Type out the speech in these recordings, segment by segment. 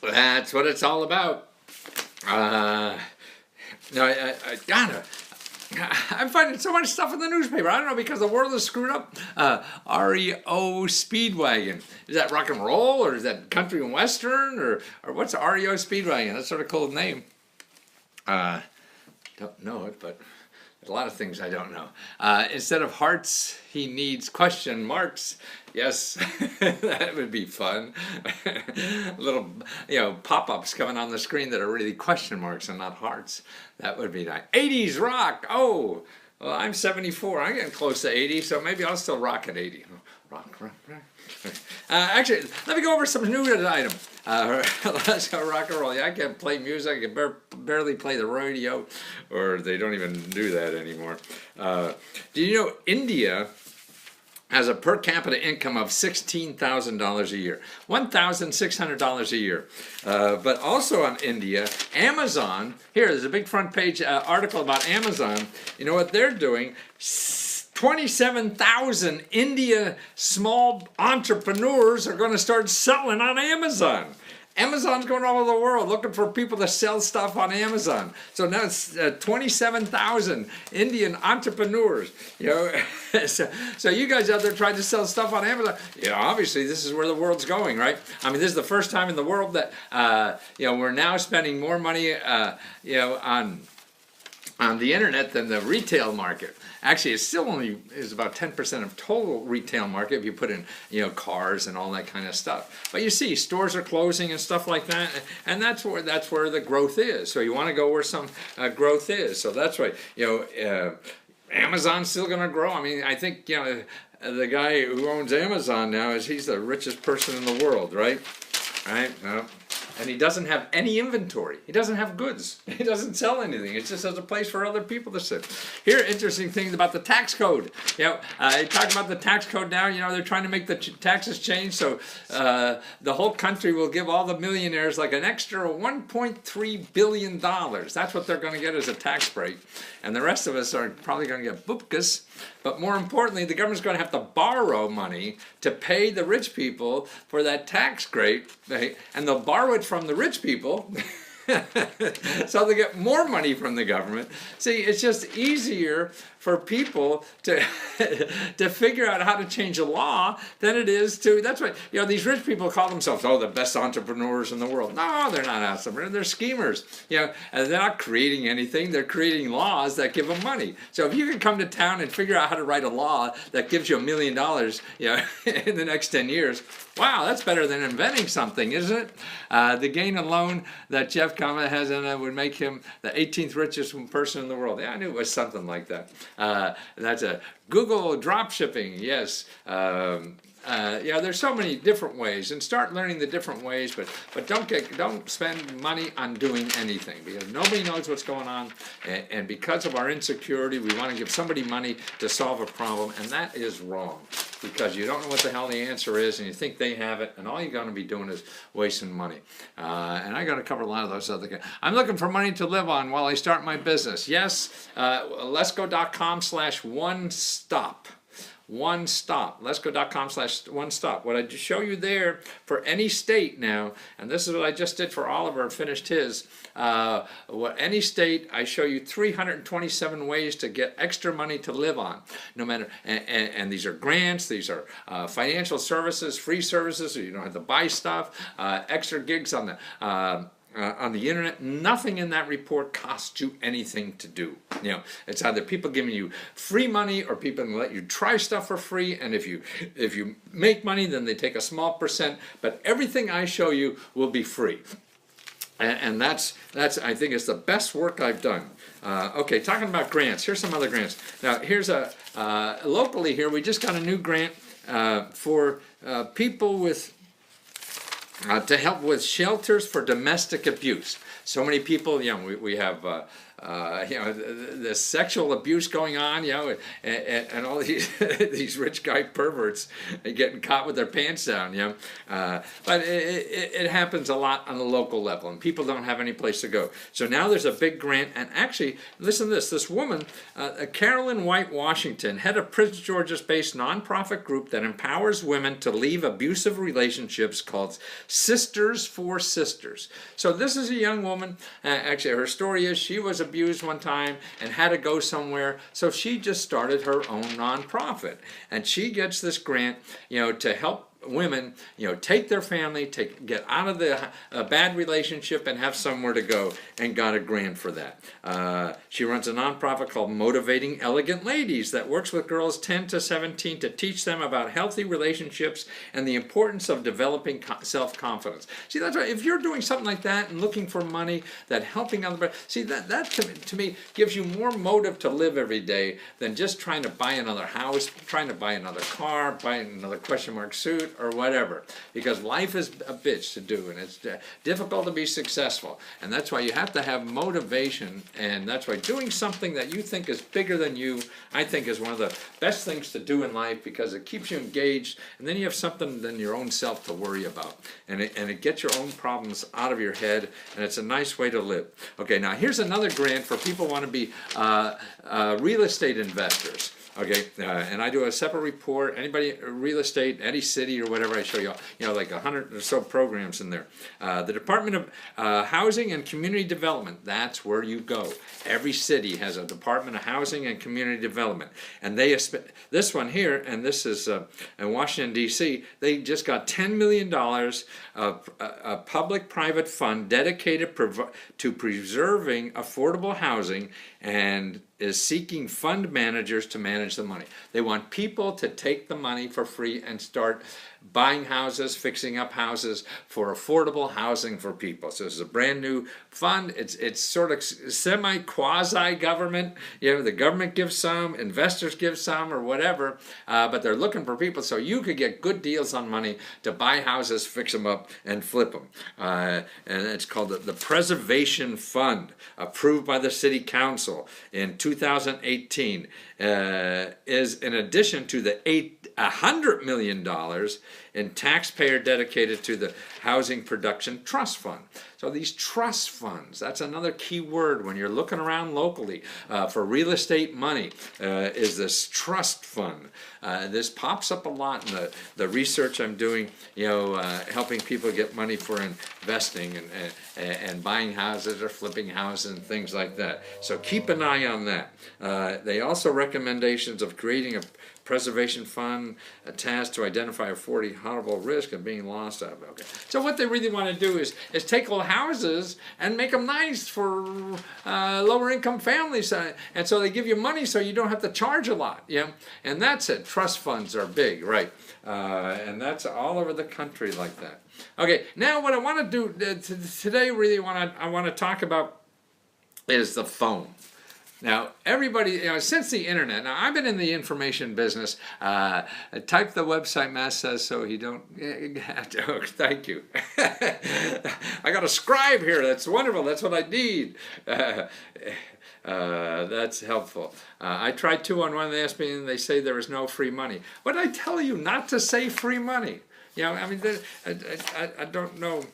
That's what it's all about. I'm finding so much stuff in the newspaper. I don't know, because the world is screwed up. REO Speedwagon. Is that rock and roll, or is that country and western, or what's REO Speedwagon? That's sort of cool name. Don't know it, but there's a lot of things I don't know. Instead of hearts, he needs question marks. Yes, that would be fun. Little, pop-ups coming on the screen that are really question marks and not hearts. That would be nice. 80s rock. Oh, well, I'm 74. I'm getting close to 80, so maybe I'll still rock at 80. Rock. Actually, let me go over some news item. Let's go rock and roll. Yeah, I can't play music. I can barely play the radio, or they don't even do that anymore. Do you know India has a per capita income of $16,000 a year, $1,600 a year. But also on India, Amazon, there's a big front page article about Amazon. You know what they're doing? 27,000 India small entrepreneurs are going to start selling on Amazon. Amazon's going all over the world looking for people to sell stuff on Amazon. So now it's 27,000 Indian entrepreneurs. So you guys out there trying to sell stuff on Amazon. Obviously this is where the world's going, right? I mean, this is the first time in the world that we're now spending more money on the internet than the retail market. Actually, it still only is about 10% of total retail market if you put in, cars and all that kind of stuff. But you see, stores are closing and stuff like that, and that's where the growth is. So you want to go where some growth is. So that's why, Amazon's still going to grow. I mean, I think, the guy who owns Amazon now he's the richest person in the world, right? Right? No. And he doesn't have any inventory. He doesn't have goods. He doesn't sell anything. It just has a place for other people to sit. Here, interesting things about the tax code. They talk about the tax code now. They're trying to make the taxes change, so the whole country will give all the millionaires like an extra $1.3 billion. That's what they're going to get as a tax break. And the rest of us are probably going to get bupkas. But more importantly, the government's going to have to borrow money to pay the rich people for that tax rate, and they'll borrow it from the rich people so they get more money from the government. See, it's just easier for people to figure out how to change a law than it is to, that's why, these rich people call themselves, the best entrepreneurs in the world. No, they're not entrepreneurs, they're schemers. And they're not creating anything, they're creating laws that give them money. So if you can come to town and figure out how to write a law that gives you $1 million, in the next 10 years, wow, that's better than inventing something, isn't it? The gain alone that Jeff Kama has in it would make him the 18th richest person in the world. Yeah, I knew it was something like that. That's a Google drop shipping. Yes. There's so many different ways, and start learning the different ways, but don't spend money on doing anything, because nobody knows what's going on, and because of our insecurity, we want to give somebody money to solve a problem, and that is wrong, because you don't know what the hell the answer is, and you think they have it, and all you're going to be doing is wasting money. And I got to cover a lot of those other things. I'm looking for money to live on while I start my business. Yes, Lesko.com/one-stop. One stop. Lesko.com/one stop. What I just show you there for any state now, and this is what I just did for Oliver, finished his. Any state, I show you 327 ways to get extra money to live on. No matter, and these are grants, these are financial services, free services, so you don't have to buy stuff, extra gigs on the internet. Nothing in that report costs you anything to do. It's either people giving you free money or people let you try stuff for free, and if you make money, then they take a small percent, but everything I show you will be free. And that's I think it's the best work I've done. Okay, talking about grants, here's some other grants. Now here's locally here, we just got a new grant for people with to help with shelters for domestic abuse. So many people, we have the sexual abuse going on, and all these these rich guy perverts getting caught with their pants down, but it happens a lot on the local level, and people don't have any place to go. So now there's a big grant, and actually, listen to this. This woman, Carolyn White Washington, head of Prince George's-based nonprofit group that empowers women to leave abusive relationships called Sisters for Sisters. So this is a young woman. Actually, her story is she was abused one time and had to go somewhere, so she just started her own nonprofit, and she gets this grant, to help women, take their family, get out of the bad relationship and have somewhere to go, and got a grant for that. She runs a nonprofit called Motivating Elegant Ladies that works with girls 10 to 17 to teach them about healthy relationships and the importance of developing self-confidence. See, that's right. If you're doing something like that and looking for money, that helping other people, see, that to me gives you more motive to live every day than just trying to buy another house, trying to buy another car, buy another question mark suit, or whatever, because life is a bitch to do, and it's difficult to be successful, and that's why you have to have motivation, and that's why doing something that you think is bigger than you, I think, is one of the best things to do in life, because it keeps you engaged, and then you have something than your own self to worry about, and it gets your own problems out of your head, and it's a nice way to live. Okay, now here's another grant for people who want to be real estate investors. Okay, and I do a separate report. Anybody, real estate, any city or whatever, I show you, like 100 or so programs in there. The Department of Housing and Community Development, that's where you go. Every city has a Department of Housing and Community Development. And this one here, and this is in Washington, D.C., they just got $10 million of a public-private fund dedicated to preserving affordable housing, and is seeking fund managers to manage the money. They want people to take the money for free and start buying houses, fixing up houses for affordable housing for people. So this is a brand new fund. It's sort of semi-quasi-government. The government gives some, investors give some, or whatever, but they're looking for people so you could get good deals on money to buy houses, fix them up, and flip them. And it's called the Preservation Fund, approved by the City Council in 2018, is in addition to the $100 million in taxpayer dedicated to the Housing Production Trust Fund. So these trust funds, that's another key word when you're looking around locally for real estate money, is this trust fund. This pops up a lot in the research I'm doing, helping people get money for investing and buying houses or flipping houses and things like that. So keep an eye on that. They also recommendations of creating a preservation fund, a task to identify a 40 horrible risk of being lost. Okay. So what they really want to do is take old houses and make them nice for lower income families, and so they give you money so you don't have to charge a lot. And that's it. Trust funds are big, right? And that's all over the country like that. Okay, now what I want to do today, really I want to talk about is the phone. Now, everybody, since the internet, now I've been in the information business. Type the website, Matt says, so he don't have to. Thank you. I got a scribe here. That's wonderful. That's what I need. That's helpful. I tried 2-on-1. They asked me, and they say there is no free money. What did I tell you not to say free money? I mean, I don't know.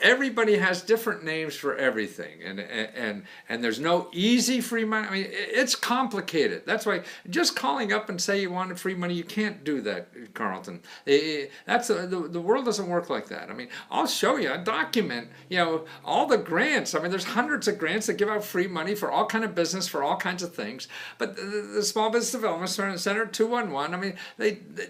Everybody has different names for everything, and there's no easy free money. I mean, it's complicated. That's why just calling up and say you want free money, you can't do that, Carlton. That's the world doesn't work like that. I mean, I'll show you a document. All the grants. I mean, there's hundreds of grants that give out free money for all kind of business, for all kinds of things. But the Small Business Development Center 211. I mean,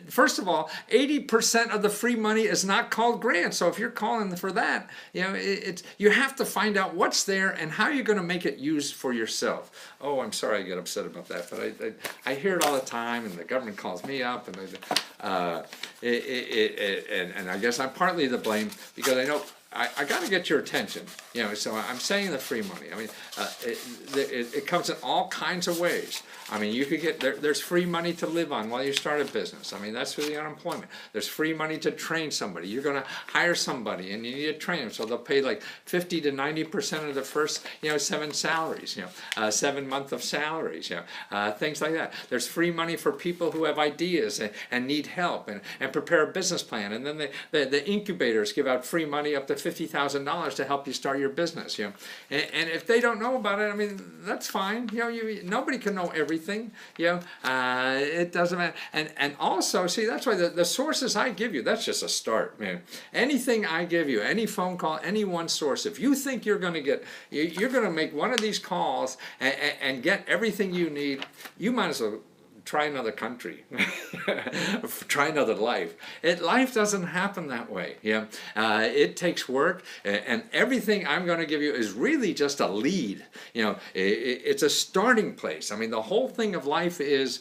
first of all, 80% of the free money is not called grants. So if you're calling for that, you have to find out what's there and how you're going to make it used for yourself. Oh, I'm sorry I get upset about that, but I hear it all the time, and the government calls me up, and I guess I'm partly to blame, because I know I got to get your attention, you know. So I'm saying the free money. I mean, it comes in all kinds of ways. I mean, you could get there's free money to live on while you start a business. I mean, that's for the unemployment. There's free money to train somebody. You're going to hire somebody and you need to train them, so they'll pay like 50 to 90% of the first, you know, 7 salaries, you know, 7 months of salaries, you know, things like that. There's free money for people who have ideas and need help and prepare a business plan, and then the incubators give out free money up to $50,000 to help you start your business, you know. And if they don't know about it, I mean, that's fine. You know, nobody can know everything, you know. It doesn't matter. And also, see, that's why the sources I give you, that's just a start, man. Anything I give you, any phone call, any one source, if you think you're going to make one of these calls and get everything you need, you might as well try another country, try another life. Life doesn't happen that way. Yeah, it takes work, and everything I'm going to give you is really just a lead. You know, it's a starting place. I mean, the whole thing of life is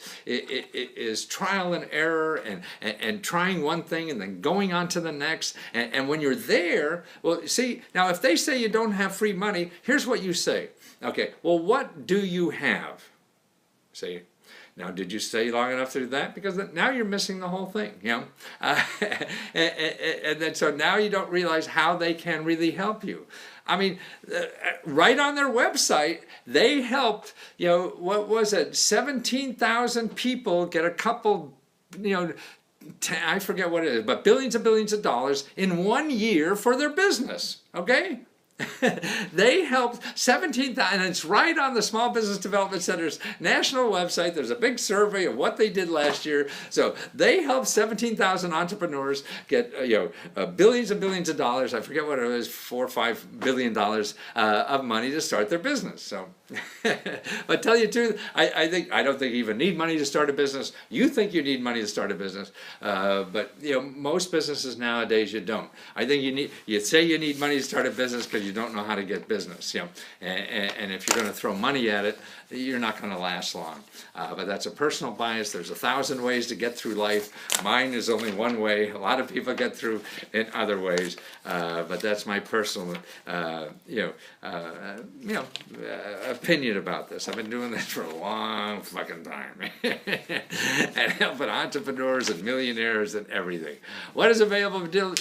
trial and error, and trying one thing and then going on to the next. And when you're there, well, see, now if they say you don't have free money, here's what you say. Okay, well, what do you have? See. Now, did you stay long enough to do that? Because now you're missing the whole thing, you know. And then so now you don't realize how they can really help you. I mean, right on their website, they helped, you know, what was it, 17,000 people get a couple, you know, I forget what it is, but billions and billions of dollars in 1 year for their business, okay? They helped 17,000, and it's right on the Small Business Development Center's national website. There's a big survey of what they did last year. So they helped 17,000 entrepreneurs get billions and billions of dollars. I forget what it was, $4 or $5 billion of money to start their business. So, but tell you the truth, I don't think you even need money to start a business. You think you need money to start a business, but you know, most businesses nowadays you don't. I think you say you need money to start a business because you don't know how to get business, you know, and if you're going to throw money at it, you're not going to last long. But that's a personal bias. There's 1,000 ways to get through life. Mine is only one way. A lot of people get through in other ways, but that's my personal, opinion about this. I've been doing this for a long fucking time, and helping entrepreneurs and millionaires and everything. What is available for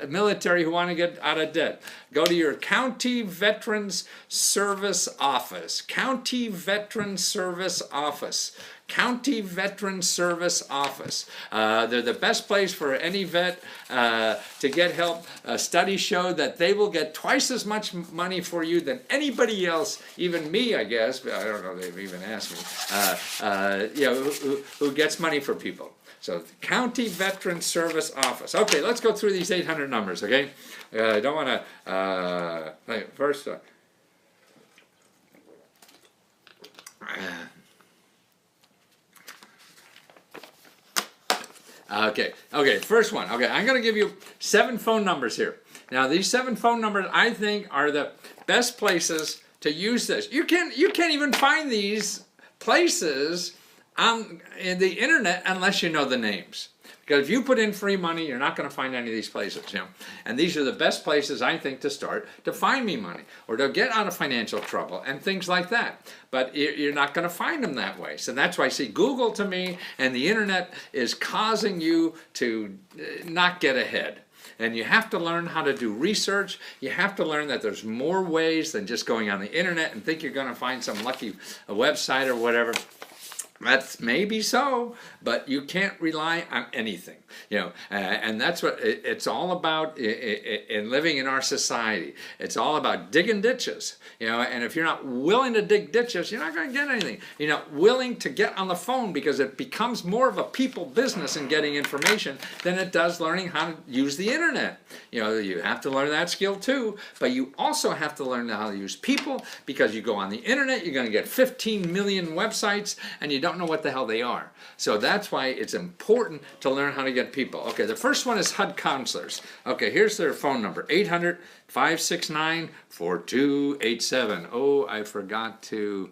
military who want to get out of debt? Go to your County Veterans Service Office. County Veterans Service Office. County Veterans Service Office. They're the best place for any vet to get help. Studies show that they will get twice as much money for you than anybody else, even me, I guess, but I don't know, they've even asked me, who gets money for people. So, the County Veterans Service Office. Okay, let's go through these 800 numbers, okay? I don't want to, first, okay, first one. Okay, I'm going to give you 7 phone numbers here. Now, these 7 phone numbers, I think, are the best places to use this. You can't even find these places on the internet unless you know the names. Because if you put in free money, you're not going to find any of these places, you know. And these are the best places, I think, to start to find me money or to get out of financial trouble and things like that. But you're not going to find them that way. So that's why, see, Google to me and the internet is causing you to not get ahead. And you have to learn how to do research. You have to learn that there's more ways than just going on the internet and think you're going to find some lucky website or whatever. That's maybe so, but you can't rely on anything, you know, and that's what it's all about in living in our society. It's all about digging ditches, you know, and if you're not willing to dig ditches, you're not going to get anything. You're not willing to get on the phone because it becomes more of a people business in getting information than it does learning how to use the internet. You know, you have to learn that skill too, but you also have to learn how to use people, because you go on the internet, you're going to get 15 million websites, and you don't know what the hell they are. So that's why it's important to learn how to get people. Okay, the first one is HUD counselors. Okay, here's their phone number, 800-569-4287. Oh, I forgot to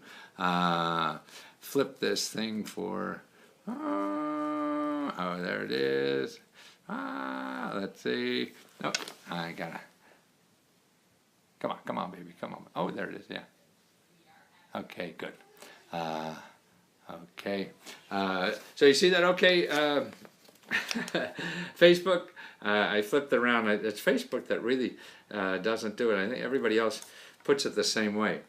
flip this thing for, oh, there it is. Let's see. Oh, I gotta Come on, baby, come on. Oh, there it is, yeah. Okay, good. Okay. So you see that, okay? Facebook, I flipped around. It's Facebook that really doesn't do it. I think everybody else puts it the same way.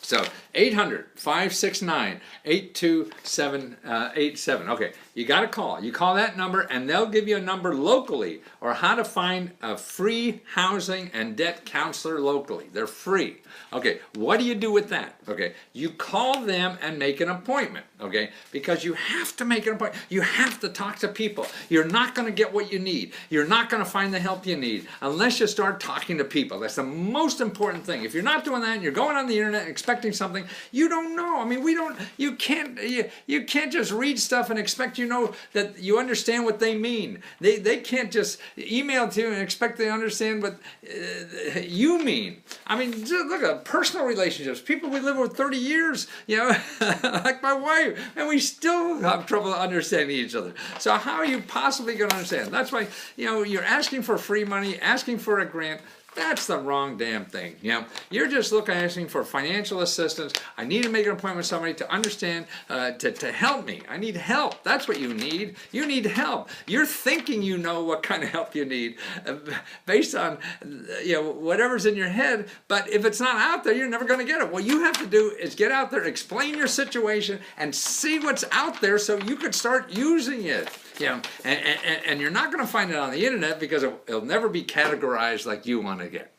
So 800-569-8287. Okay, you got to call. You call that number and they'll give you a number locally or how to find a free housing and debt counselor locally. They're free. Okay, what do you do with that? Okay, you call them and make an appointment. Okay, because you have to make an appointment. You have to talk to people. You're not going to get what you need. You're not going to find the help you need unless you start talking to people. That's the most important thing. If you're not doing that and you're going on the internet and expecting something, you don't know. I mean, you can't just read stuff and expect that you understand what they mean. They can't just email to you and expect they understand what you mean. I mean, just look at personal relationships. People we live with 30 years, like my wife, and we still have trouble understanding each other. So how are you possibly going to understand? That's why, you're asking for free money, asking for a grant. That's the wrong damn thing. You're just asking for financial assistance. I need to make an appointment with somebody to understand, to help me. I need help. That's what you need. You need help. You're thinking you know what kind of help you need based on whatever's in your head. But if it's not out there, you're never going to get it. What you have to do is get out there, explain your situation, and see what's out there so you could start using it. And you're not going to find it on the internet because it'll never be categorized like you want to get.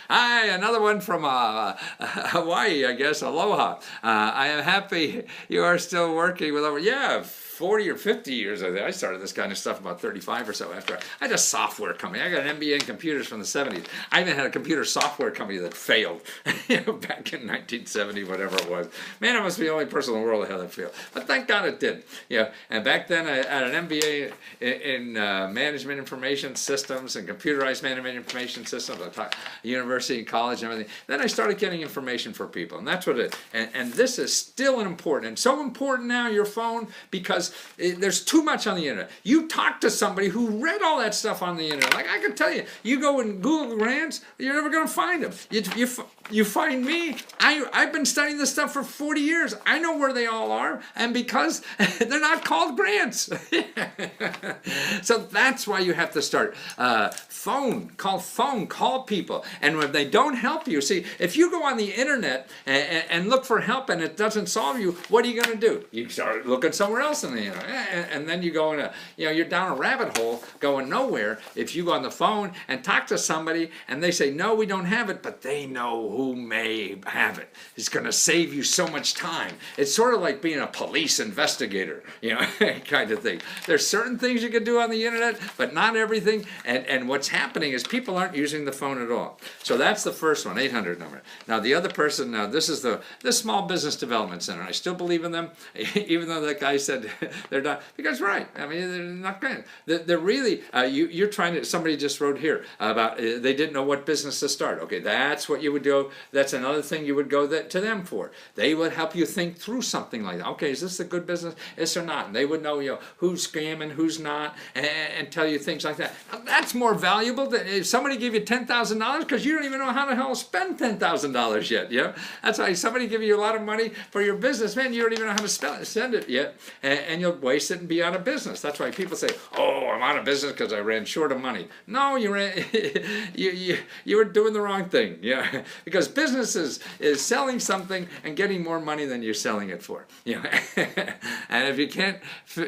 Another one from Hawaii, I guess. Aloha. I am happy you are still working with 40 or 50 years. I started this kind of stuff about 35 or so after I had a software company. I got an MBA in computers from the 70s. I even had a computer software company that failed back in 1970, whatever it was. Man, I must be the only person in the world that had that fail. But thank God it did. And back then I had an MBA in management information systems and computerized management information systems. I taught university and college and everything. Then I started getting information for people, and that's what it is. And this is still important, and so important now, your phone, because there's too much on the internet. You talk to somebody who read all that stuff on the internet. Like I can tell you, you go and Google grants, you're never going to find them. You find me, I've been studying this stuff for 40 years. I know where they all are, and because they're not called grants. So that's why you have to start. Call people. And when they don't help you, see, if you go on the internet and look for help and it doesn't solve you, what are you going to do? You start looking somewhere else in the internet. And then you go in you're down a rabbit hole going nowhere. If you go on the phone and talk to somebody and they say, no, we don't have it, but they know who may have it. It's going to save you so much time. It's sort of like being a police investigator, kind of thing. There's certain things you can do on the internet, but not everything. And what's happening is people aren't using the phone at all. So that's the first one, 800 number. Now the other person, this is the Small Business Development Center. I still believe in them, even though that guy said they're not, because right, I mean, they're not good. They're really, you're trying to, somebody just wrote here about they didn't know what business to start. Okay, that's what you would do. That's another thing you would go to them for. They would help you think through something like that. Okay, is this a good business? Yes or not? And they would know, who's scamming, who's not, and tell you things like that. Now, that's more valuable than if somebody gave you $10,000 because you don't even know how the hell to spend $10,000 yet. That's why somebody give you a lot of money for your business, man, you don't even know how to send it yet, and you'll waste it and be out of business. That's why people say, oh, I'm out of business because I ran short of money. No, you were doing the wrong thing, because business is selling something and getting more money than you're selling it for. And if you can't,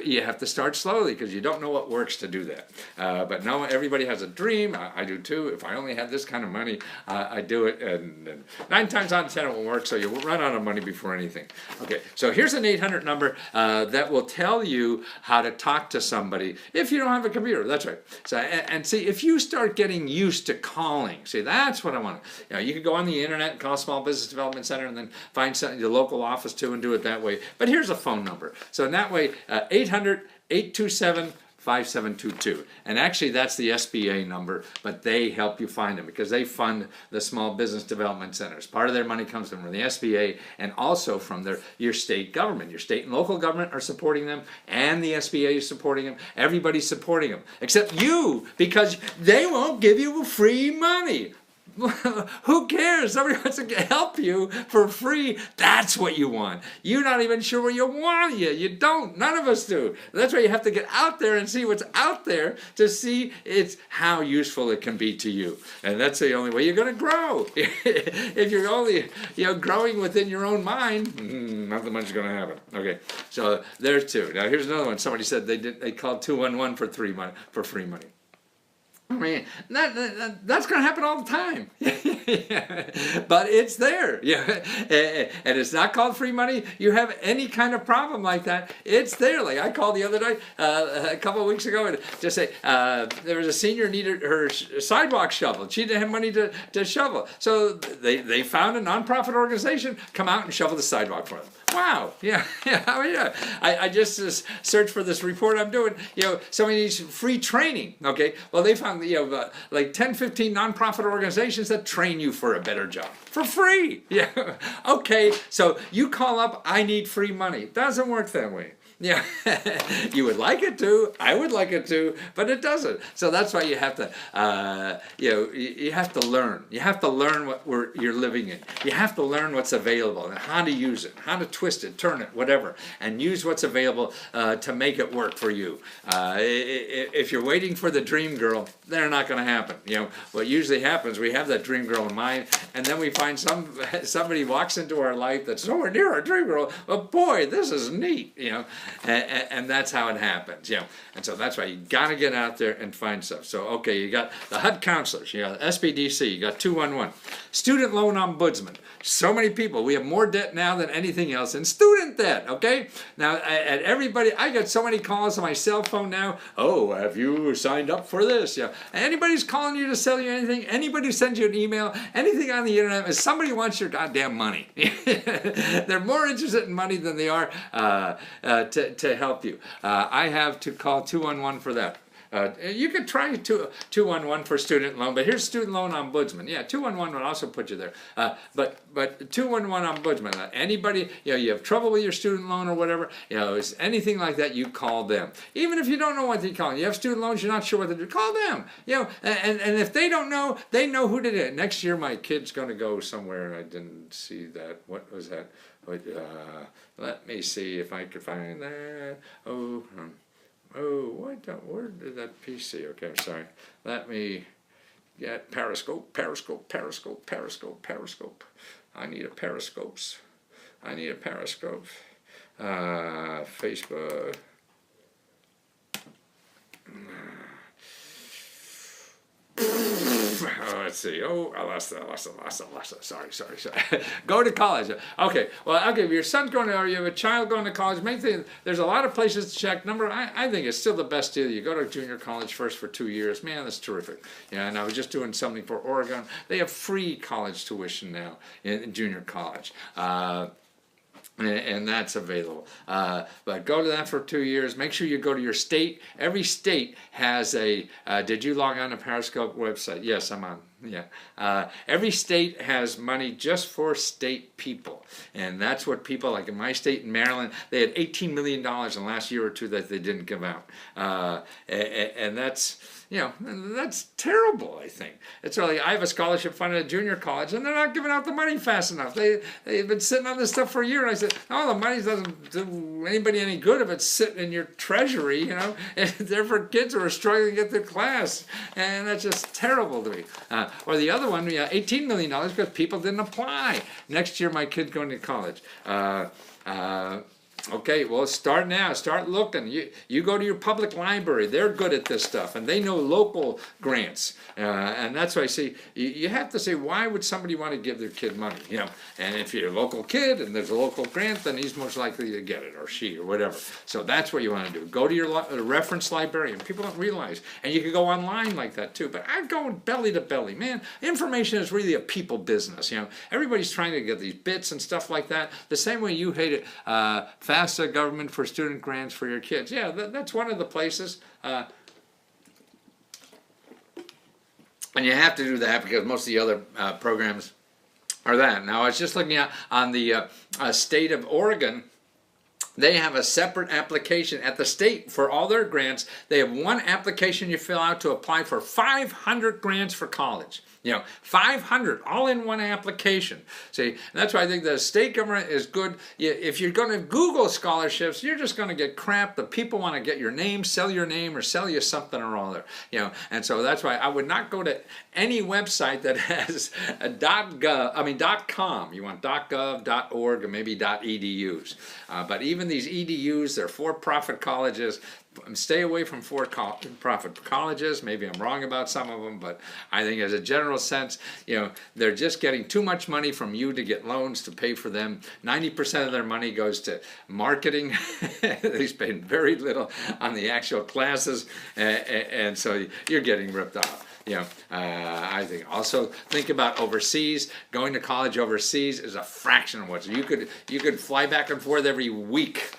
you have to start slowly because you don't know what works to do that. But no, everybody has a dream. I do too. If I only had this kind of money, I do it. And 9 times out of 10 it won't work, so you'll run out of money before anything. Okay, so here's an 800 number that will tell you how to talk to somebody if you don't have a computer. That's right. So and see, if you start getting used to calling, see, that's what I want. You can go on the internet and call Small Business Development Center and then find your local office too and do it that way. But here's a phone number. So in that way, 800-827-5722. And actually that's the SBA number, but they help you find them because they fund the Small Business Development Centers. Part of their money comes from the SBA and also from your state government. Your state and local government are supporting them, and the SBA is supporting them. Everybody's supporting them, except you, because they won't give you free money. Who cares? Somebody wants to help you for free. That's what you want. You're not even sure what you want yet. You don't. None of us do. That's why you have to get out there and see what's out there to see it's how useful it can be to you. And that's the only way you're going to grow. If you're only growing within your own mind, nothing much is going to happen. Okay, so there's two. Now here's another one. Somebody said they called 211 for free money. I mean, that's going to happen all the time. But it's there. And it's not called free money. You have any kind of problem like that, it's there. Like I called the other night, a couple of weeks ago, and just say, there was a senior needed her sidewalk shoveled. She didn't have money to shovel. So they found a nonprofit organization, come out and shovel the sidewalk for them. Wow, I just searched for this report I'm doing. Somebody needs free training. Okay, well they found like 10, 15 nonprofit organizations that train you for a better job for free. Yeah, okay. So you call up, I need free money. Doesn't work that way. Yeah, you would like it to. I would like it to, but it doesn't. So that's why you have to, you have to learn. You have to learn what you're living in. You have to learn what's available and how to use it, how to twist it, turn it, whatever, and use what's available to make it work for you. If you're waiting for the dream girl, they're not going to happen. What usually happens, we have that dream girl in mind, and then we find somebody walks into our life that's nowhere near our dream girl. Oh boy, this is neat. And that's how it happens, And so that's why you got to get out there and find stuff. So, okay, you got the HUD counselors, you got SBDC, you got 211, student loan ombudsman. So many people. We have more debt now than anything else in student debt, okay? Now, at everybody, I get so many calls on my cell phone now. Oh, have you signed up for this? Anybody's calling you to sell you anything, anybody sends you an email, anything on the internet, if somebody wants your goddamn money. They're more interested in money than they are to help you. I have to call 211 for that. You could try 211 for student loan, but here's student loan ombudsman. Yeah, 211 would also put you there. But 211 ombudsman. Anybody, you have trouble with your student loan or whatever, is anything like that, you call them. Even if you don't know what they call them, you have student loans, you're not sure what to do, call them. And if they don't know, they know who did it. Next year, my kid's going to go somewhere. I didn't see that. What was that? Let me see if I could find that. Where did that piece see? Okay, I'm sorry. Let me get Periscope. I need a Periscopes. Facebook. Let's see. I lost it. Sorry. Go to college. Okay. Well, if your son's going to, or you have a child going to college, there's a lot of places to check. I think it's still the best deal. You go to junior college first for 2 years. Man, that's terrific. And I was just doing something for Oregon. They have free college tuition now in junior college. And that's available. But go to that for 2 years. Make sure you go to your state. Every state has a, did you log on to Periscope website? Yes, I'm on. Yeah. Every state has money just for state people. And that's what people, like in my state in Maryland, they had $18 million in the last year or two that they didn't give out. And that's, that's terrible, I think. It's really, I have a scholarship fund at a junior college, and they're not giving out the money fast enough. They've been sitting on this stuff for a year, and I said, no, the money doesn't do anybody any good if it's sitting in your treasury, and they're for kids who are struggling to get through class, and that's just terrible to me. Or the other one, $18 million because people didn't apply. Next year, my kid's going to college. Okay, well, start now. Start looking. You go to your public library. They're good at this stuff, and they know local grants. And that's why I say you have to say, why would somebody want to give their kid money? And if you're a local kid and there's a local grant, then he's most likely to get it, or she, or whatever. So that's what you want to do. Go to your reference librarian. People don't realize, and you can go online like that too. But I'd go belly to belly, man. Information is really a people business. Everybody's trying to get these bits and stuff like that. The same way you hate it. FAFSA government for student grants for your kids. Yeah, that's one of the places. And you have to do that because most of the other programs are that. Now, I was just looking at on the state of Oregon. They have a separate application at the state for all their grants. They have one application you fill out to apply for 500 grants for college. 500 all in one application. See, and that's why I think the state government is good. If you're going to Google scholarships, you're just going to get crap. The people want to get your name, sell your name, or sell you something or other. And so that's why I would not go to any website that has a .com. You want .gov, .org, or maybe .edus. But even these EDUs, they're for-profit colleges. Stay away from for-profit colleges. Maybe I'm wrong about some of them, but I think as a general sense, they're just getting too much money from you to get loans to pay for them. 90% of their money goes to marketing. They spend very little on the actual classes, and so you're getting ripped off. I think also think about overseas. Going to college overseas is a fraction of what you could fly back and forth every week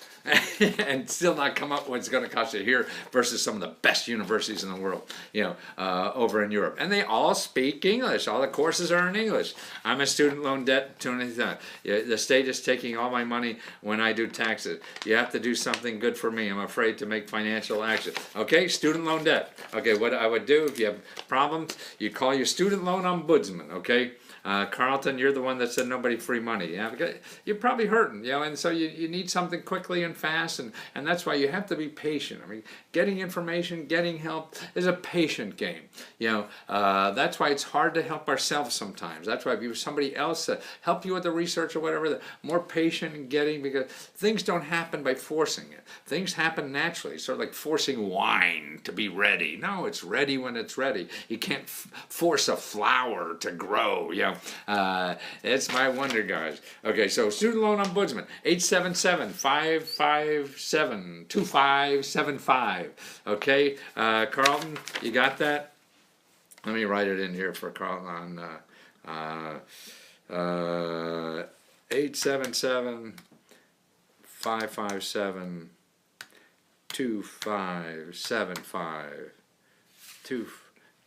and still not come up with what's going to cost you here versus some of the best universities in the world, over in Europe. And they all speak English. All the courses are in English. I'm a student loan debt to anything. The state is taking all my money when I do taxes. You have to do something good for me. I'm afraid to make financial action. Okay, student loan debt. Okay, what I would do if you have problems, you call your student loan ombudsman, okay? Carlton, you're the one that said nobody free money. You're probably hurting, and so you need something quickly and fast, and that's why you have to be patient. I mean, getting information, getting help is a patient game. That's why it's hard to help ourselves sometimes. That's why if you have somebody else to help you with the research or whatever, the more patient in getting, because things don't happen by forcing it. Things happen naturally. It's sort of like forcing wine to be ready. No, it's ready when it's ready. You can't force a flower to grow, it's my wonder, guys. Okay, so student loan ombudsman, 877-557-2575. Okay, Carlton, you got that? Let me write it in here for Carlton on 877-557-2575.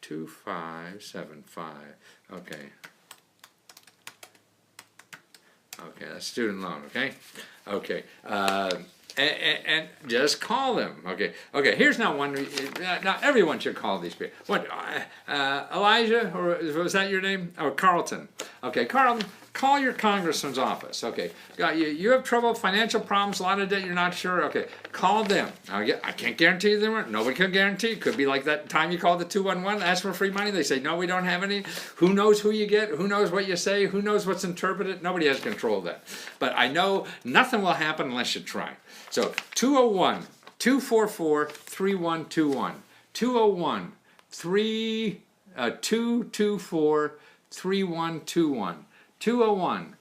2575. Okay. Okay, that's student loan, okay? Okay, and just call them, okay? Okay, here's now one, now everyone should call these people. What, Elijah, or was that your name? Oh, Carlton. Okay, Carlton, call your congressman's office, okay? You have trouble, financial problems, a lot of debt, you're not sure, okay, call them. I can't guarantee you them, nobody can guarantee. It could be like that time you called the 211, ask for free money, they say, no, we don't have any. Who knows who you get, who knows what you say, who knows what's interpreted, nobody has control of that. But I know nothing will happen unless you try. So 201-244-3121, 201-224-3121, 201.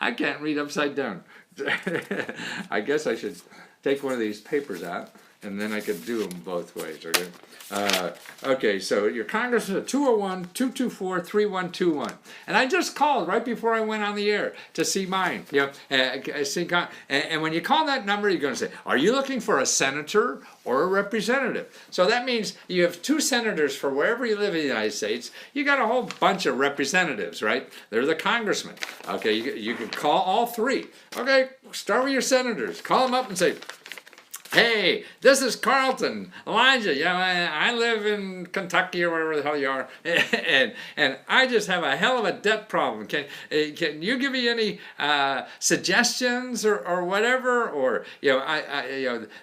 I can't read upside down. I guess I should take one of these papers out, and then I could do them both ways, okay? Okay, so your congressman at 201-224-3121. And I just called right before I went on the air to see mine. And when you call that number, you're going to say, are you looking for a senator or a representative? So that means you have 2 senators for wherever you live in the United States. You got a whole bunch of representatives, right? They're the congressmen. Okay, you can call all 3. Okay, start with your senators. Call them up and say, hey, this is Carlton, Elijah. I live in Kentucky or wherever the hell you are, and I just have a hell of a debt problem. Can you give me any suggestions or whatever? Or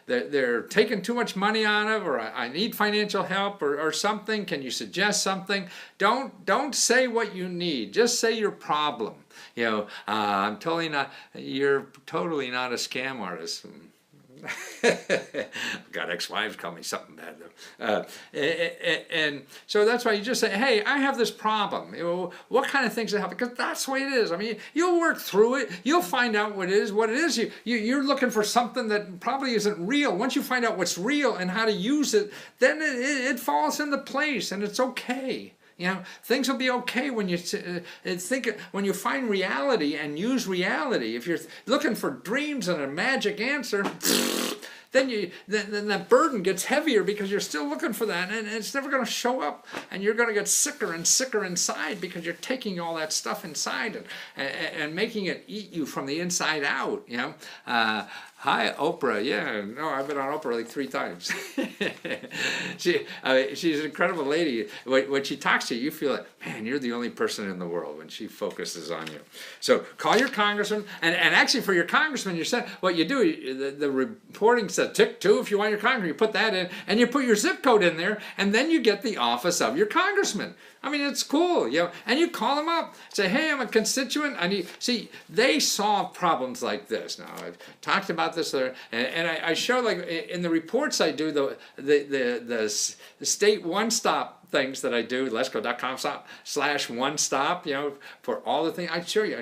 they're taking too much money on it, or I need financial help or something. Can you suggest something? Don't say what you need. Just say your problem. I'm totally not. You're totally not a scam artist. Got ex-wives call me something bad though. And so that's why you just say, hey, I have this problem. What kind of things to help? Because that's the way it is. I mean, you'll work through it. You'll find out what it is. You're looking for something that probably isn't real. Once you find out what's real and how to use it, then it falls into place and it's okay. Things will be okay when you when you find reality and use reality. If you're looking for dreams and a magic answer, then that burden gets heavier because you're still looking for that, and it's never going to show up, and you're going to get sicker and sicker inside because you're taking all that stuff inside and making it eat you from the inside out. Hi, Oprah. Yeah, no, I've been on Oprah like 3 times. She's an incredible lady. When she talks to you, you feel like, man, you're the only person in the world when she focuses on you. So call your congressman, and actually for your congressman, you said what you do. The reporting says tick 2 if you want your congressman. You put that in, and you put your zip code in there, and then you get the office of your congressman. I mean, it's cool, you know. And you call them up, say, "Hey, I'm a constituent. I need." See, they solve problems like this. Now, I've talked about this, and I show, like in the reports I do, the state one-stop things that I do, Lesko.com/one-stop, you know, for all the things. I show you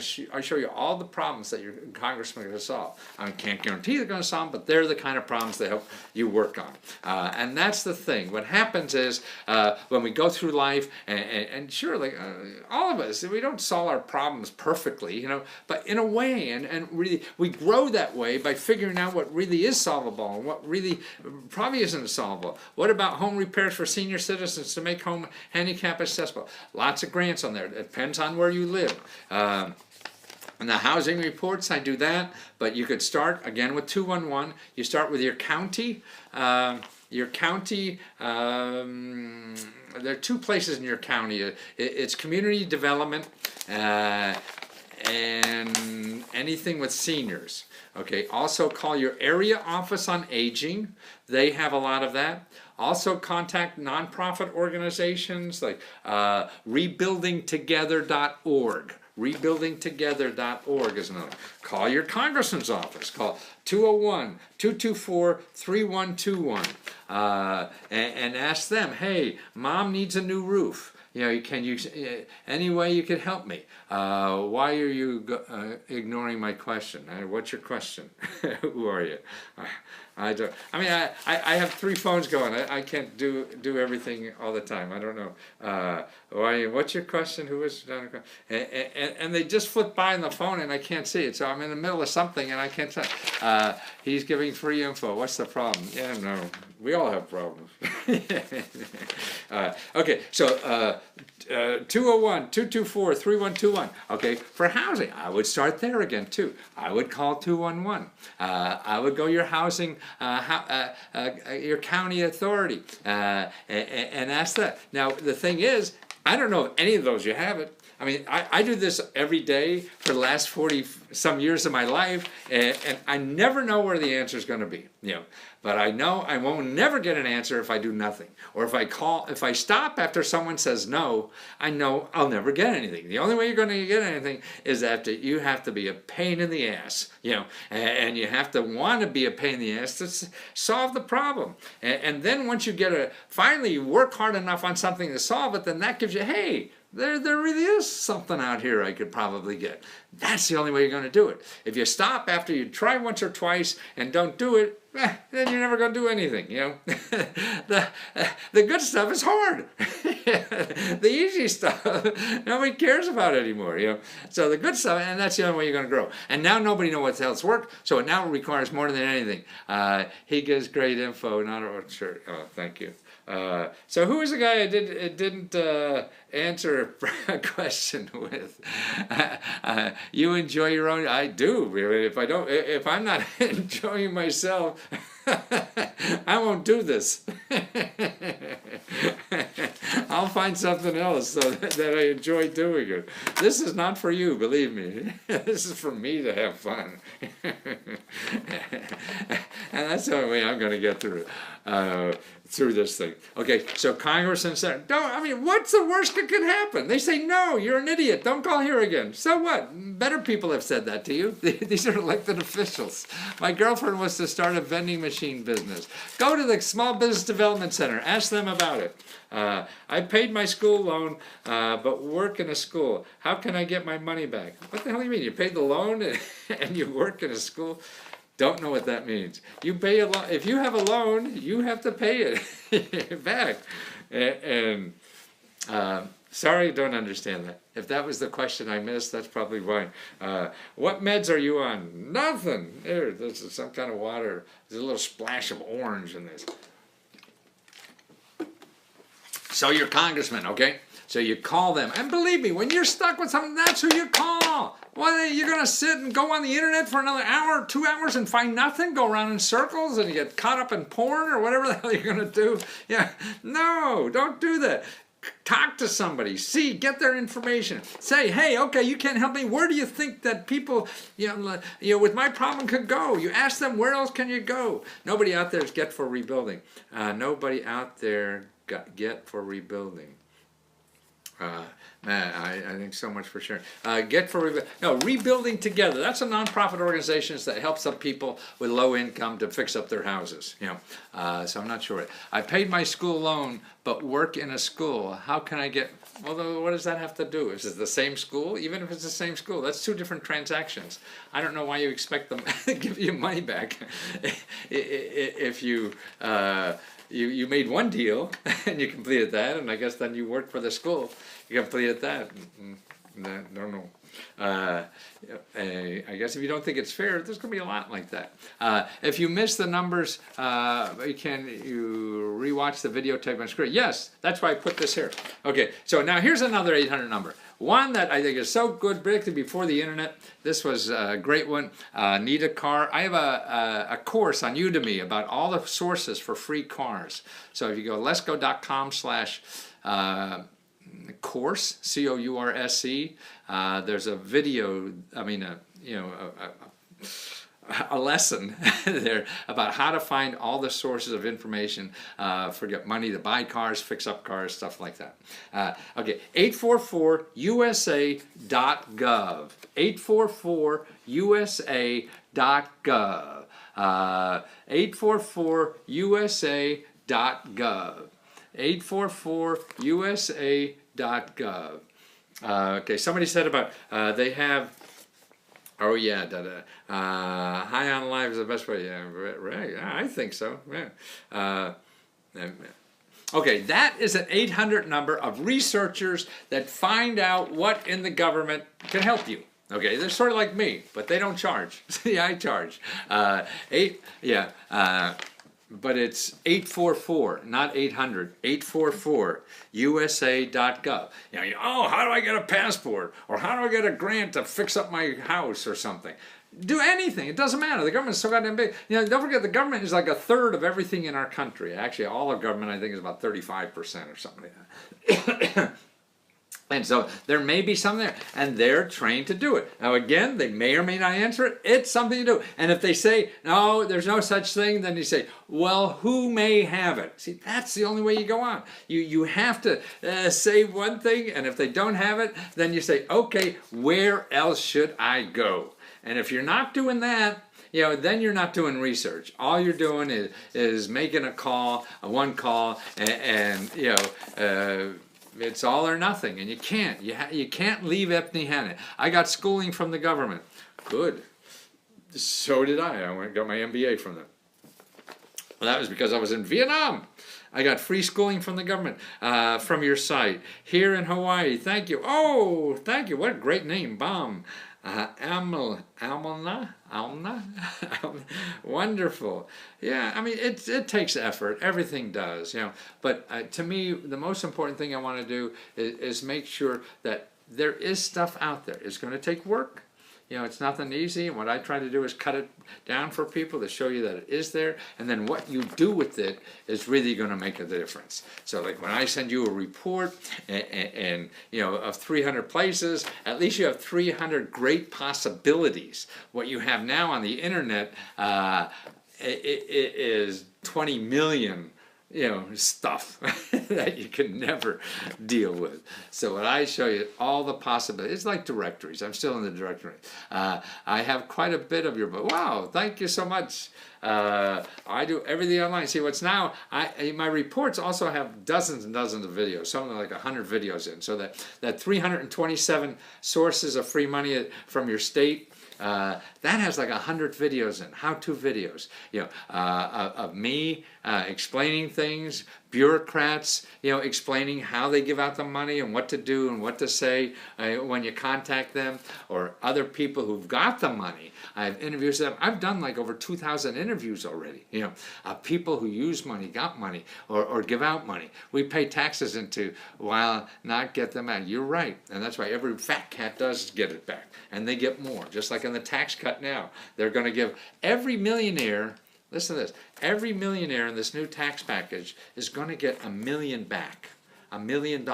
all the problems that your congressman is going to solve. I can't guarantee they're going to solve them, but they're the kind of problems they help you work on. And that's the thing. What happens is when we go through life, and sure, like all of us, we don't solve our problems perfectly, you know, but in a way, and really, we grow that way by figuring out what really is solvable and what really probably isn't solvable. What about home repairs for senior citizens to make home handicap accessible? Lots of grants on there. It depends on where you live. In the housing reports, I do that, but you could start again with 211. You start with your county. There are 2 places in your county. It's community development and anything with seniors. Okay. Also call your area office on aging. They have a lot of that. Also contact nonprofit organizations like rebuildingtogether.org. Rebuildingtogether.org is another. Call your congressman's office. Call 201-224-3121 and ask them, hey, mom needs a new roof. You know, can you any way you could help me? Why are you ignoring my question? What's your question? Who are you? I don't. I mean, I have 3 phones going. I can't do everything all the time. I don't know. Why? What's your question? Who is? And they just flip by on the phone, and I can't see it. So I'm in the middle of something, and I can't say. He's giving free info. What's the problem? Yeah, no. We all have problems. Okay, so 201-224-3121. Okay, for housing, I would start there again too. I would call 211. I would go your housing, your county authority, and ask that. Now the thing is, I don't know if any of those you have it. I mean, I do this every day for the last 40-some years of my life, and I never know where the answer is going to be, you know. But I know I won't never get an answer if I do nothing. Or if I stop after someone says no, I know I'll never get anything. The only way you're going to get anything is that you have to be a pain in the ass, you know, and you have to want to be a pain in the ass to solve the problem. And then once you finally you work hard enough on something to solve it, then that gives you, hey, there really is something out here I could probably get. That's the only way you're going to do it. If you stop after you try once or twice and don't do it, then you're never going to do anything, you know. The good stuff is hard. The easy stuff, nobody cares about anymore, you know. So the good stuff, and that's the only way you're going to grow. And now nobody knows what else works, so it now requires more than anything. He gives great info, not a sure. Oh, thank you. So who was the guy I didn't answer a question with? You enjoy your own. I do. Really. If I'm not enjoying myself, I won't do this. I'll find something else so that I enjoy doing it. This is not for you, believe me. This is for me to have fun. And that's the only way I'm going to get through this thing. Okay, so Congressman said, what's the worst that can happen? They say, no, you're an idiot. Don't call here again. So what? Better people have said that to you. These are elected officials. My girlfriend was to start a vending machine business. Go to the Small Business Development Center. Ask them about it. I paid my school loan, but work in a school. How can I get my money back? What the hell do you mean? You paid the loan and you work in a school? Don't know what that means. You pay a loan. If you have a loan, you have to pay it back. And sorry, don't understand that. If that was the question I missed, that's probably why. What meds are you on? Nothing. This is some kind of water. There's a little splash of orange in this. So your congressman, okay? So you call them. And believe me, when you're stuck with something, that's who you call. Well, you're going to sit and go on the internet for another hour, 2 hours and find nothing, go around in circles and you get caught up in porn or whatever the hell you're going to do. Yeah, no, don't do that. Talk to somebody, get their information. Say, hey, okay, you can't help me. Where do you think that people, with my problem could go? You ask them, where else can you go? Nobody out there is get for rebuilding. Nobody out there get for rebuilding. Man, I think so much for sharing. Rebuilding Together. That's a nonprofit organization that helps some people with low income to fix up their houses. So I'm not sure. I paid my school loan, but work in a school. How can I get? Well, what does that have to do? Is it the same school? Even if it's the same school, that's two different transactions. I don't know why you expect them to give you money back if you. You made one deal and you completed that, and I guess then you worked for the school. You completed that. I don't know. I guess if you don't think it's fair, there's going to be a lot like that. If you miss the numbers, you rewatch the videotape on screen. Yes, that's why I put this here. Okay, so now here's another 800 number. One that I think is so good, particularly before the internet. This was a great one. Need a car? I have a course on Udemy about all the sources for free cars. So if you go lesko.com/course, C-O-U-R-S-E, there's a video, a lesson there about how to find all the sources of information for get money to buy cars, fix up cars, stuff like that. Okay, 844USA.gov. 844USA.gov. 844USA.gov. 844USA.gov. Okay, somebody said about they have. Oh yeah, high on live is the best way. Yeah, right. I think so. Yeah. Okay, that is an 800 number of researchers that find out what in the government can help you. Okay, they're sort of like me, but they don't charge. See, I charge. But it's 844, not 800. 844USA.gov. How do I get a passport? Or how do I get a grant to fix up my house or something? Do anything. It doesn't matter. The government's so goddamn big. Don't forget the government is like a third of everything in our country. Actually, all of government I think is about 35% or something like that. And so there may be some there, and they're trained to do it. Now again, they may or may not answer it. It's something to do. And if they say, no, there's no such thing, then you say, well, who may have it? See, that's the only way you go on. You have to say one thing, and if they don't have it, then you say, okay, where else should I go? And if you're not doing that, then you're not doing research. All you're doing is making a call, one call, and it's all or nothing, and you can't. You can't leave empty-handed. I got schooling from the government. Good. So did I. I got my MBA from them. Well, that was because I was in Vietnam. I got free schooling from the government, from your site. Here in Hawaii. Thank you. Oh, thank you. What a great name. Bam. Alma, wonderful. Yeah, I mean it takes effort. Everything does, But to me, the most important thing I want to do is make sure that there is stuff out there. It's going to take work. It's nothing easy, and what I try to do is cut it down for people to show you that it is there, and then what you do with it is really going to make a difference. So like when I send you a report and of 300 places, at least you have 300 great possibilities. What you have now on the internet is 20 million stuff that you can never deal with. So when I show you all the possibilities, it's like directories. I'm still in the directory. I have quite a bit of your book. Wow, thank you so much. I do everything online. See, what's now, my reports also have dozens and dozens of videos, something like 100 videos in. So that 327 sources of free money from your state, that has like 100 videos in, how-to videos, of me explaining things, bureaucrats, explaining how they give out the money and what to do and what to say when you contact them, or other people who've got the money. I have interviews with them. I've done like over 2,000 interviews already, people who use money, got money, or give out money. We pay taxes into while not get them out. You're right. And that's why every fat cat does get it back. And they get more, just like in the tax cut now. They're going to give every millionaire, listen to this, every millionaire in this new tax package is going to get $1 million back. $1 million.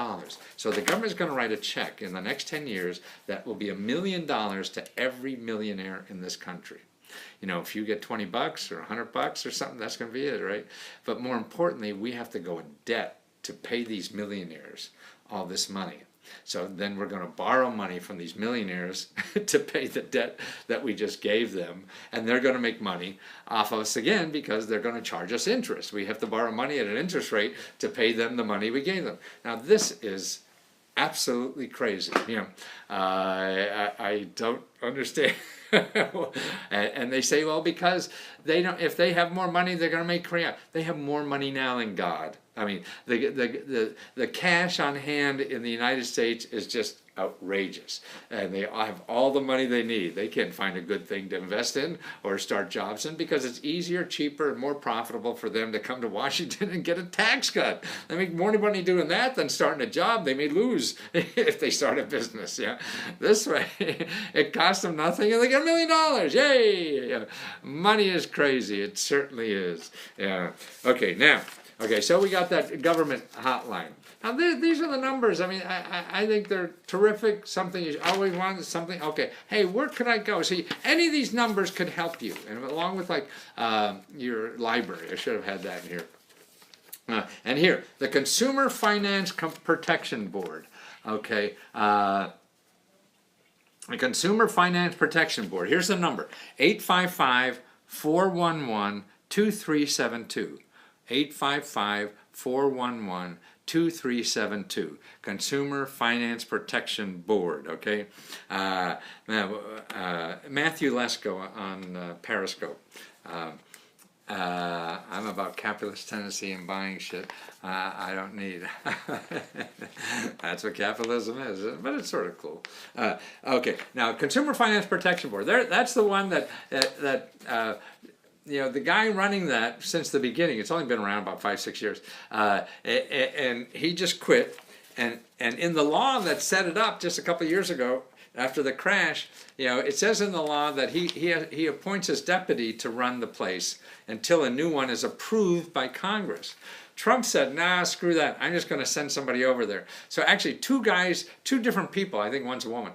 So the government is going to write a check in the next 10 years that will be $1 million to every millionaire in this country. If you get 20 bucks or 100 bucks or something, that's going to be it, right? But more importantly, we have to go in debt to pay these millionaires all this money. So then we're going to borrow money from these millionaires to pay the debt that we just gave them. And they're going to make money off of us again because they're going to charge us interest. We have to borrow money at an interest rate to pay them the money we gave them. Now this is absolutely crazy. I don't understand. And they say, well, because they don't, if they have more money, they're going to make Korea. They have more money now than God. I mean, the cash on hand in the United States is just outrageous, and they have all the money they need. They can't find a good thing to invest in or start jobs in because it's easier, cheaper, and more profitable for them to come to Washington and get a tax cut. They make more money doing that than starting a job they may lose if they start a business. This way, it costs them nothing, and they get $1 million. Yay! Money is crazy. It certainly is. Okay, now. Okay, so we got that government hotline. Now, these are the numbers. I mean, I think they're terrific. Something you always wanted, something. Okay, hey, where could I go? See, any of these numbers could help you, and along with like your library. I should have had that in here. And here, the Consumer Finance Protection Board. Okay, the Consumer Finance Protection Board. Here's the number: 855-411-2372. 855-411-2372. Consumer Finance Protection Board, okay? Matthew Lesko on Periscope. I'm about capitalist tendency and buying shit I don't need. That's what capitalism is, but it's sort of cool. Okay, now Consumer Finance Protection Board. That's the one that the guy running that since the beginning, it's only been around about 5-6 years, and he just quit. And in the law that set it up just a couple of years ago, after the crash, it says in the law that he appoints his deputy to run the place until a new one is approved by Congress. Trump said, nah, screw that. I'm just going to send somebody over there. So actually two different people, I think one's a woman,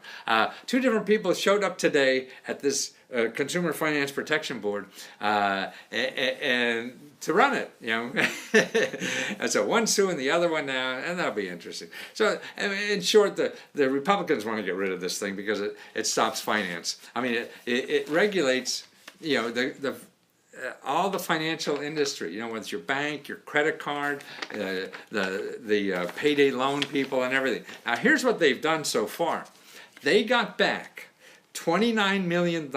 two different people showed up today at this Consumer Finance Protection Board and to run it, and so one's suing the other one now, and that'll be interesting. So in short, the Republicans want to get rid of this thing because it stops finance. I mean, it regulates, all the financial industry, whether it's your bank, your credit card, the payday loan people and everything. Now here's what they've done so far. They got back $29 million,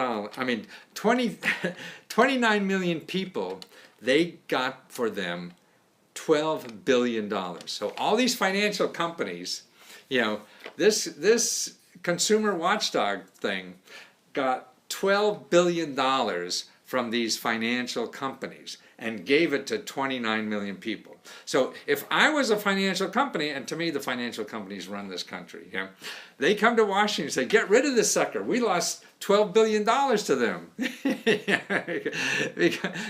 29 million people, they got for them $12 billion. So all these financial companies, this consumer watchdog thing got $12 billion from these financial companies and gave it to 29 million people. So if I was a financial company, and to me the financial companies run this country, they come to Washington and say, get rid of this sucker. We lost $12 billion to them.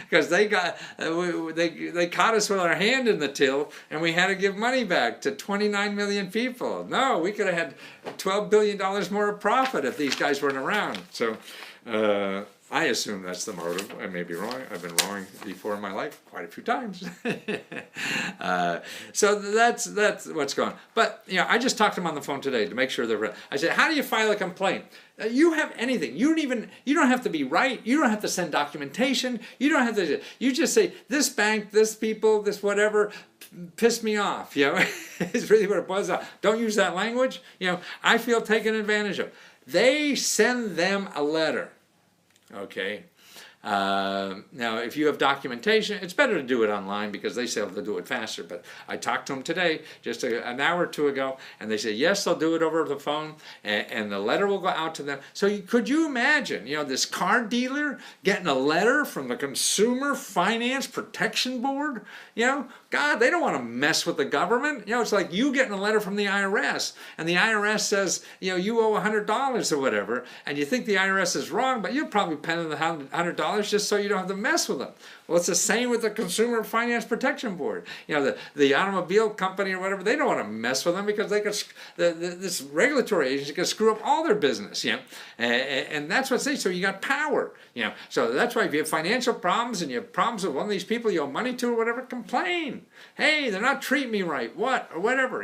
Because they caught us with our hand in the till, and we had to give money back to 29 million people. No, we could have had $12 billion more of profit if these guys weren't around. So I assume that's the motive. I may be wrong. I've been wrong before in my life quite a few times. So that's what's going on. But I just talked to them on the phone today to make sure they're ready. I said, how do you file a complaint? You have anything. You don't have to be right. You don't have to send documentation. You don't have to. You just say, this bank, this people, this whatever pissed me off. It's really what it boils down. Don't use that language. I feel taken advantage of. They send them a letter. Okay, Now, if you have documentation, it's better to do it online because they say they'll do it faster. But I talked to them today, just an hour or two ago, and they said, yes, they'll do it over the phone, and the letter will go out to them. So could you imagine, this car dealer getting a letter from the Consumer Finance Protection Board? God, they don't want to mess with the government. It's like you getting a letter from the IRS, and the IRS says, you owe $100 or whatever, and you think the IRS is wrong, but you'll probably pay them the $100 just so you don't have to mess with them. Well, it's the same with the Consumer Finance Protection Board. The automobile company or whatever, they don't want to mess with them because they could, this regulatory agency could screw up all their business. And that's what they say. So you got power. So that's why if you have financial problems and you have problems with one of these people you owe money to or whatever, complain. Hey, they're not treating me right. What or whatever.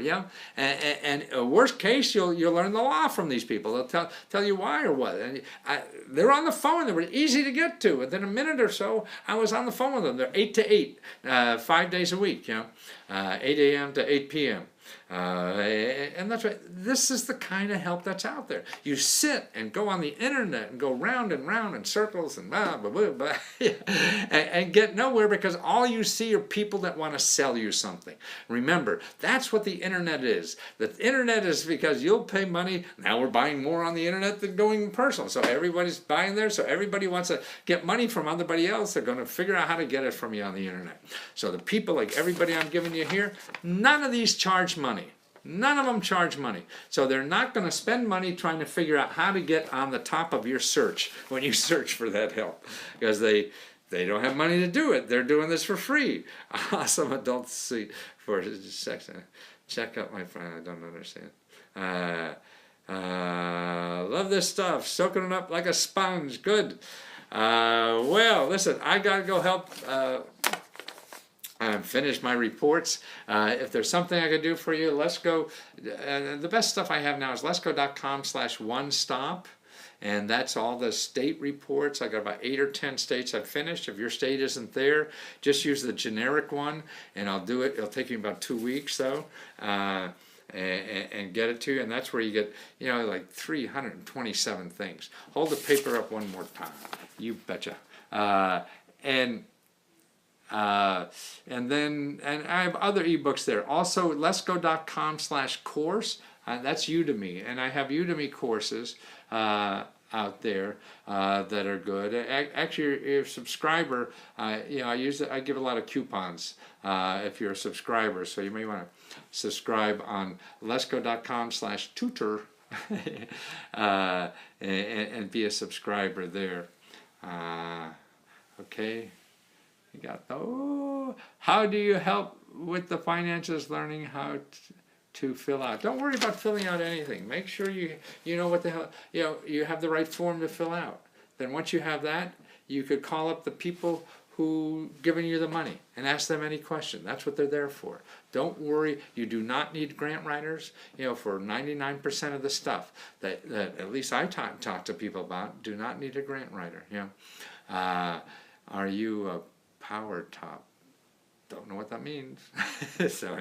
And worst case, you'll learn the law from these people. They'll tell you why or what. And they're on the phone. They were easy to get to. Within a minute or so, I was on the phone with them. They're 8 to 8, 5 days a week. 8 a.m. to 8 p.m. And that's right. This is the kind of help that's out there. You sit and go on the internet and go round and round in circles and blah, blah, blah, blah, and get nowhere because all you see are people that want to sell you something. Remember, that's what the internet is. The internet is because you'll pay money. Now we're buying more on the internet than going personal. So everybody's buying there. So everybody wants to get money from everybody else. They're going to figure out how to get it from you on the internet. So the people like everybody I'm giving you here, none of these charge money. None of them charge money. So they're not going to spend money trying to figure out how to get on the top of your search when you search for that help. Because they don't have money to do it. They're doing this for free. Awesome adult seat for sex. Check out my friend. I don't understand. Love this stuff. Soaking it up like a sponge. Good. Well, listen, I got to go help finish my reports. If there's something I could do for you, Lesko. The best stuff I have now is lesko.com/one-stop. And that's all the state reports. I got about 8 or 10 states I've finished. If your state isn't there, just use the generic one, and I'll do it. It'll take me about 2 weeks, though, and get it to you. And that's where you get, like 327 things. Hold the paper up one more time. You betcha. And then I have other ebooks there. Also, lesko.com/course. That's Udemy, and I have Udemy courses out there that are good. Actually, if you're a subscriber, I give a lot of coupons if you're a subscriber. So you may want to subscribe on lesko.com/tutor and be a subscriber there. Okay. You got, how do you help with the finances, learning how to fill out? Don't worry about filling out anything. Make sure you know what the hell, you have the right form to fill out. Then once you have that, you could call up the people who giving you the money and ask them any question. That's what they're there for. Don't worry. You do not need grant writers, for 99% of the stuff that at least I talk to people about. Do not need a grant writer. Are you a power top? Don't know what that means. So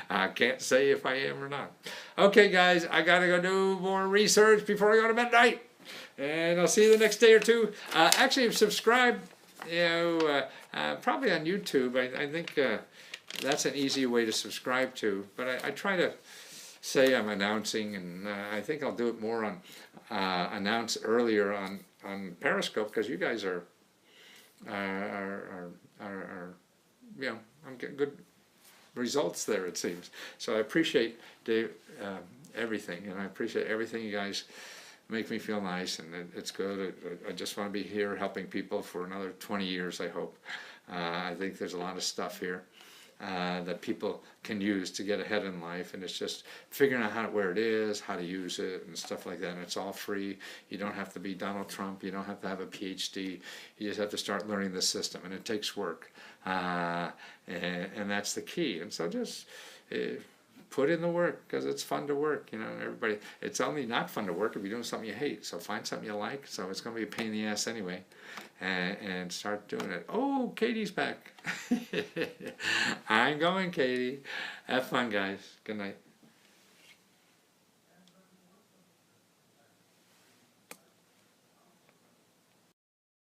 I can't say if I am or not. Okay, guys, I gotta go do more research before I go to midnight, and I'll see you the next day or two. Actually, subscribe, probably on YouTube. I think that's an easy way to subscribe to, but I try to say I'm announcing, and I think I'll do it more on announce earlier on Periscope, because you guys are I'm getting good results there, it seems. So I appreciate everything, and I appreciate everything you guys make me feel nice, and it's good. I just want to be here helping people for another 20 years, I hope. I think there's a lot of stuff here that people can use to get ahead in life, and it's just figuring out where it is, how to use it, and stuff like that. And it's all free. You don't have to be Donald Trump. You don't have to have a PhD. You just have to start learning the system, and it takes work, and that's the key. And so just put in the work, because it's fun to work. Everybody. It's only not fun to work if you're doing something you hate. So find something you like. So it's going to be a pain in the ass anyway. And start doing it. Oh, Katie's back. I'm going, Katie. Have fun, guys. Good night.